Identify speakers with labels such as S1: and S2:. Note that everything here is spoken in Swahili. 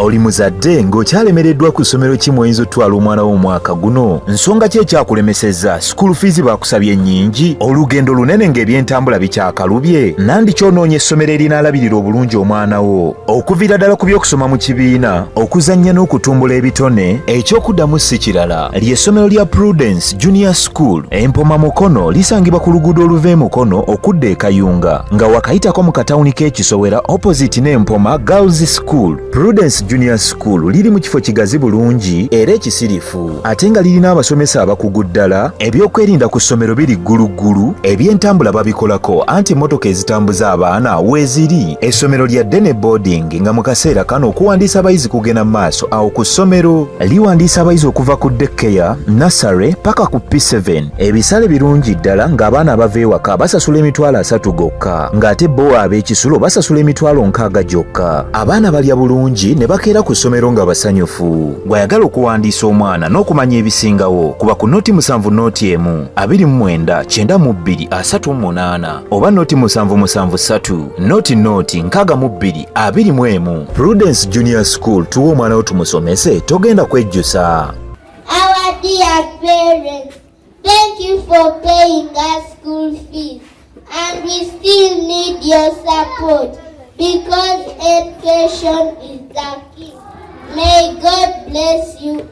S1: oli muzadde ng'okyalemereddwa ku ssomero ki oyinza otwala omwana wo omwaka guno? Nsonga ki ekyakulemesezza? School fees bakusabye nnyingi? Olugendo lunene ng'ebyentambula bikyakalubye? Nandi ky'onoonya essomero erinaalabirira obulungi omwana wo? Okuviira ddala ku by'okusoma mu kibiina, okuzannya n'okutumbula ebitone, ekyokuddamu si kirala. Ly'essomero lya Prudence Junior School Empoma Mukono lisangibwa ku luguudo oluva e Mukono okudda e Kayunga, nga wakayitako mu katawuni k'Ekisowera opposite n'Empoma Girls School. Prudence Junior School liri mu kifo kigazi bulungi era ekisirifu, ate nga lirina abasomesa abakugu ddala. Ebyokwerinda ku ssomero biri gguluggulu, ebyentambula babikolako anti emmotoka ezitambuza abaana weeziri. Essomero lya ddene boarding nga mu kaseera kano okuwandiisa abayizi kugenda mu maaso awo ku ssomero. Liwandiisa abayizi okuva ku daycare, nursery paka ku P7. Ebisale birungi ddala ng'abaana abava ewaka basasula emitwalo 3 gokka, ng'ate bo ab'ekisulo basasula emitwalo 6 gyokka. Abaana balya bulungi ne bakeera ku ssomero nga basanyufu. Gw'ayagala okuwandiisa omwana n'okumanya ebisingawo, kuba ku noti 7 noti 1 29 92 38 oba noti 773 noti 62 21. Prudence Junior School, tuwa omwana wo tumusomese, togenda kwejjusa.
S2: Our dear parents, thank you for paying us school fees, and we still need your support because education is the key. May God bless you